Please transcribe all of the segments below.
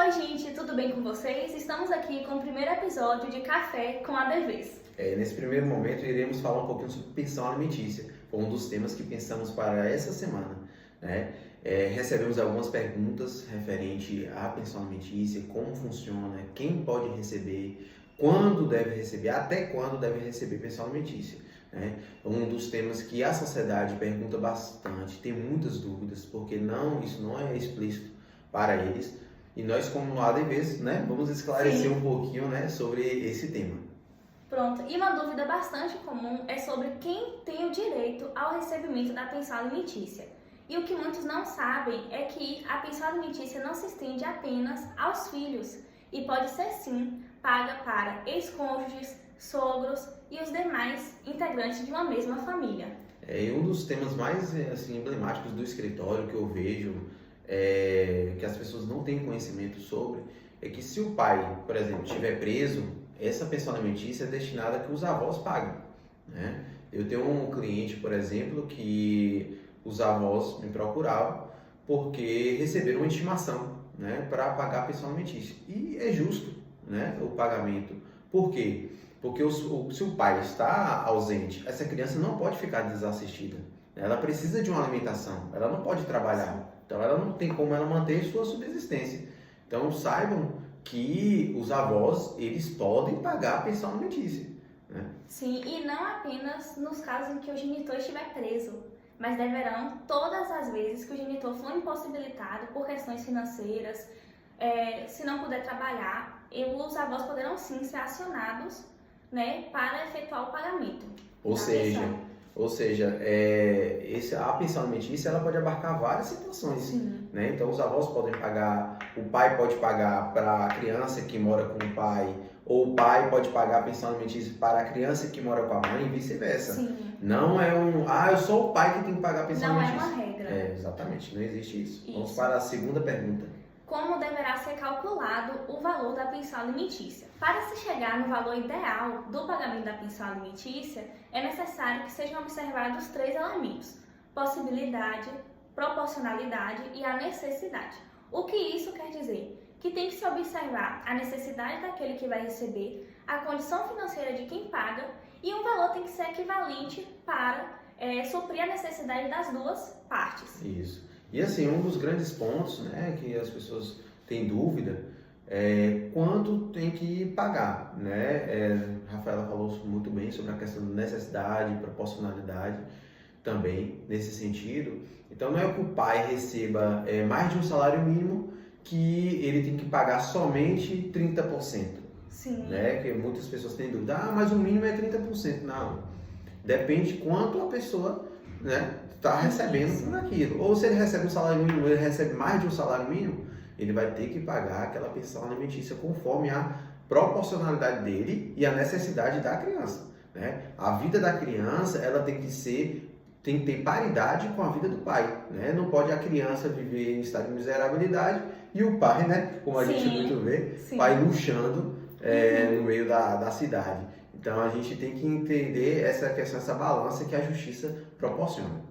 Oi gente, tudo bem com vocês? Estamos aqui com o primeiro episódio de Café com ADVs. Nesse primeiro momento iremos falar um pouquinho sobre pensão alimentícia, foi um dos temas que pensamos para essa semana, né? Recebemos algumas perguntas referente à pensão alimentícia, como funciona, quem pode receber, quando deve receber, até quando deve receber pensão alimentícia, né? Um dos temas que a sociedade pergunta bastante, tem muitas dúvidas, porque isso não é explícito para eles. E nós, como ADVs, né, vamos esclarecer um pouquinho, né, sobre esse tema. Pronto, e uma dúvida bastante comum é sobre quem tem o direito ao recebimento da pensão alimentícia. E o que muitos não sabem é que a pensão alimentícia não se estende apenas aos filhos e pode ser sim paga para ex-cônjuges, sogros e os demais integrantes de uma mesma família. E um dos temas mais assim, emblemáticos do escritório que eu vejo que as pessoas não têm conhecimento sobre, é que se o pai, por exemplo, estiver preso, essa pensão alimentícia é destinada a que os avós paguem, né? Eu tenho um cliente, por exemplo, que os avós me procuravam porque receberam uma intimação, né, para pagar a pensão alimentícia. E é justo, né, o pagamento. Por quê? Porque se o pai está ausente, essa criança não pode ficar desassistida. Ela precisa de uma alimentação, ela não pode trabalhar. Então ela não tem como ela manter sua subsistência. Então saibam que os avós, eles podem pagar a pensão alimentícia, né? Sim, e não apenas nos casos em que o genitor estiver preso, mas deverão todas as vezes que o genitor for impossibilitado por questões financeiras, se não puder trabalhar, os avós poderão sim ser acionados, né, para efetuar o pagamento. Ou seja, a pensão alimentícia ela pode abarcar várias situações, né? Então os avós podem pagar, o pai pode pagar para a criança que mora com o pai, ou o pai pode pagar a pensão alimentícia para a criança que mora com a mãe e vice-versa. Sim. Não é eu sou o pai que tem que pagar a pensão alimentícia. Não é uma regra. Exatamente, não existe isso. Isso. Vamos para a segunda pergunta. Como deverá ser calculado o valor da pensão alimentícia? Para se chegar no valor ideal do pagamento da pensão alimentícia, é necessário que sejam observados 3 elementos: possibilidade, proporcionalidade e a necessidade. O que isso quer dizer? Que tem que se observar a necessidade daquele que vai receber, a condição financeira de quem paga e um valor tem que ser equivalente para suprir a necessidade das duas partes. Isso. E assim, um dos grandes pontos, né, que as pessoas têm dúvida é quanto tem que pagar, né? Rafaela falou muito bem sobre a questão da necessidade, proporcionalidade também nesse sentido. Então não é que o pai receba mais de um salário mínimo que ele tem que pagar somente 30%. Sim. Né? Que muitas pessoas têm dúvida, mas o mínimo é 30%. Não, depende de quanto a pessoa, né, está recebendo por aquilo. Ou se ele recebe um salário mínimo, ele recebe mais de um salário mínimo, ele vai ter que pagar aquela pensão alimentícia conforme a proporcionalidade dele e a necessidade da criança, né? A vida da criança, ela tem que ter paridade com a vida do pai, né? Não pode a criança viver em estado de miserabilidade e o pai, né, como a gente muito vê, pai luxando no meio da cidade. Então a gente tem que entender essa questão, essa balança que a justiça proporciona.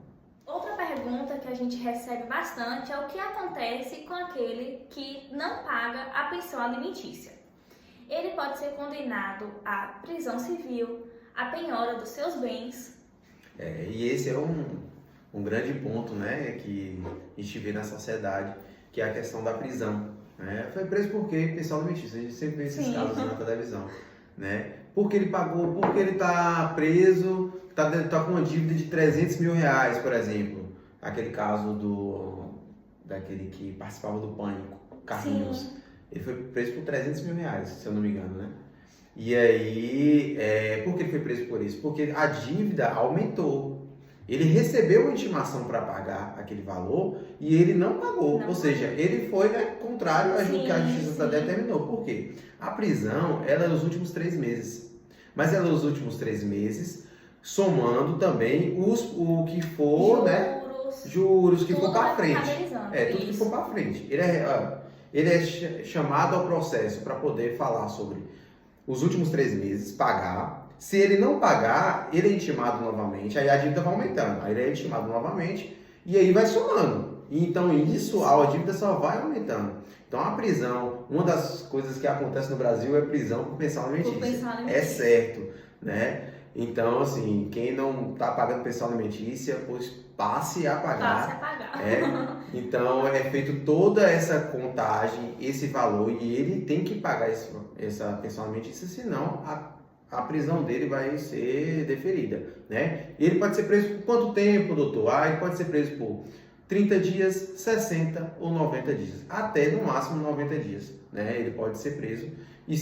Outra pergunta que a gente recebe bastante é o que acontece com aquele que não paga a pensão alimentícia. Ele pode ser condenado à prisão civil, à penhora dos seus bens. E esse é um grande ponto, né, que a gente vê na sociedade, que é a questão da prisão, né? Foi preso por quê? Pensão alimentícia. A gente sempre vê esses casos na televisão, né? Porque ele pagou, porque ele está preso, está com uma dívida de 300 mil reais, por exemplo. Aquele caso daquele que participava do Pânico, Carlinhos. Ele foi preso por 300 mil reais, se eu não me engano, né? E aí, por que ele foi preso por isso? Porque a dívida aumentou. Ele recebeu uma intimação para pagar aquele valor e ele não pagou. Ou seja, ele foi, né, contrário ao que a justiça determinou. Por quê? A prisão, ela é nos últimos 3 meses. Mas ela é nos últimos 3 meses, somando também o que for, né? Juros que for para frente. Tudo que for para frente. Ele é chamado ao processo para poder falar sobre os últimos 3 meses, pagar. Se ele não pagar, ele é intimado novamente, aí a dívida vai aumentando, aí ele é intimado novamente e aí vai somando. E então isso, a dívida só vai aumentando. Então a prisão, uma das coisas que acontece no Brasil é prisão por pensão alimentícia. É certo, né? Então, assim, quem não está pagando pensão alimentícia, pois passe a pagar. Passe a pagar. Então é feito toda essa contagem, esse valor, e ele tem que pagar essa pensão alimentícia, senão a prisão dele vai ser deferida, né? E ele pode ser preso por quanto tempo, doutor? Ele pode ser preso por 30 dias, 60 ou 90 dias, até no máximo 90 dias, né? Ele pode ser preso. E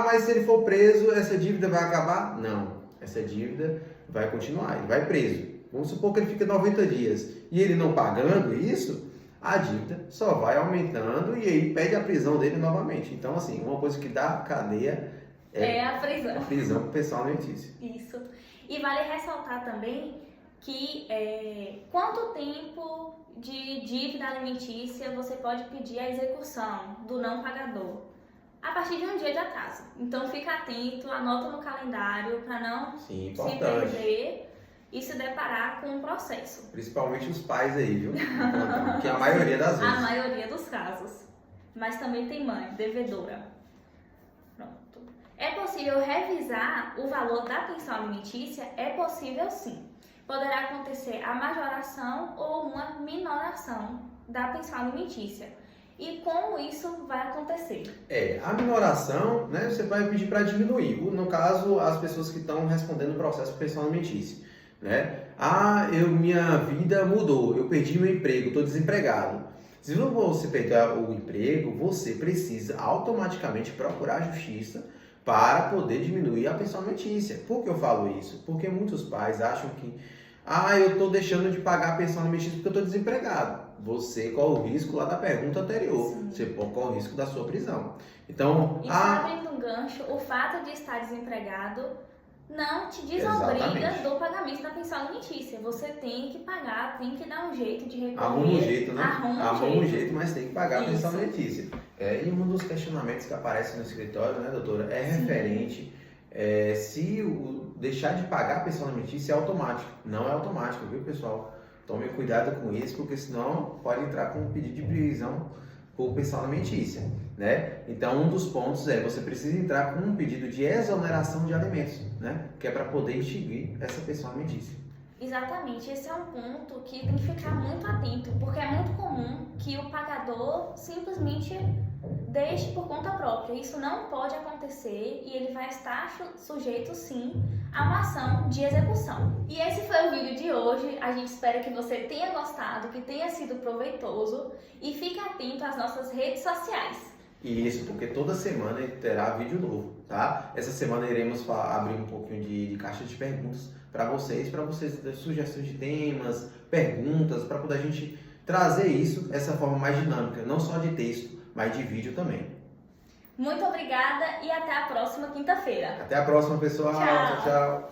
mas se ele for preso, essa dívida vai acabar? Não, essa dívida vai continuar, ele vai preso. Vamos supor que ele fica 90 dias e ele não pagando isso, a dívida só vai aumentando e aí pede a prisão dele novamente. Então, assim, uma coisa que dá cadeia é a prisão. A prisão por pensão alimentícia. Isso. E vale ressaltar também que quanto tempo de dívida alimentícia você pode pedir a execução do não pagador? A partir de um dia de atraso. Então fica atento, anota no calendário para não se perder e se deparar com um processo. Principalmente os pais aí, viu? Que é a maioria das vezes. A maioria dos casos. Mas também tem mãe, devedora. Pronto. É possível revisar o valor da pensão alimentícia? É possível sim. Poderá acontecer a majoração ou uma minoração da pensão alimentícia. E como isso vai acontecer? A minoração, né, você vai pedir para diminuir. No caso, as pessoas que estão respondendo o processo de pensão alimentícia, né? Minha vida mudou, eu perdi meu emprego, estou desempregado. Se você perder o emprego, você precisa automaticamente procurar a justiça para poder diminuir a pensão alimentícia. Por que eu falo isso? Porque muitos pais acham que eu estou deixando de pagar a pensão alimentícia porque eu estou desempregado. Você corre o risco lá da pergunta anterior. Sim. Você corre o risco da sua prisão. Então, e abrindo um gancho, o fato de estar desempregado não te desobriga do pagamento da pensão alimentícia. Você tem que pagar, tem que dar um jeito de recorrer. Arruma um jeito, né? Arruma um jeito, mas tem que pagar a pensão alimentícia. E um dos questionamentos que aparece no escritório, né, doutora, é referente se deixar de pagar a pensão alimentícia é automático. Não é automático, viu, pessoal? Tome cuidado com isso, porque senão pode entrar com um pedido de prisão por pensão alimentícia, né? Então, um dos pontos você precisa entrar com um pedido de exoneração de alimentos, né? Que é para poder extinguir essa pensão alimentícia. Exatamente, esse é um ponto que tem que ficar muito atento, porque é muito comum que o pagador simplesmente deixe por conta própria. Isso não pode acontecer e ele vai estar sujeito, sim, a uma ação de execução. E esse foi o vídeo de hoje. A gente espera que você tenha gostado, que tenha sido proveitoso e fique atento às nossas redes sociais. Isso, porque toda semana terá vídeo novo, tá? Essa semana iremos abrir um pouquinho de caixa de perguntas para vocês terem sugestões de temas, perguntas, para poder a gente trazer essa forma mais dinâmica, não só de texto, mas de vídeo também. Muito obrigada e até a próxima quinta-feira. Até a próxima, pessoal. Tchau, tchau.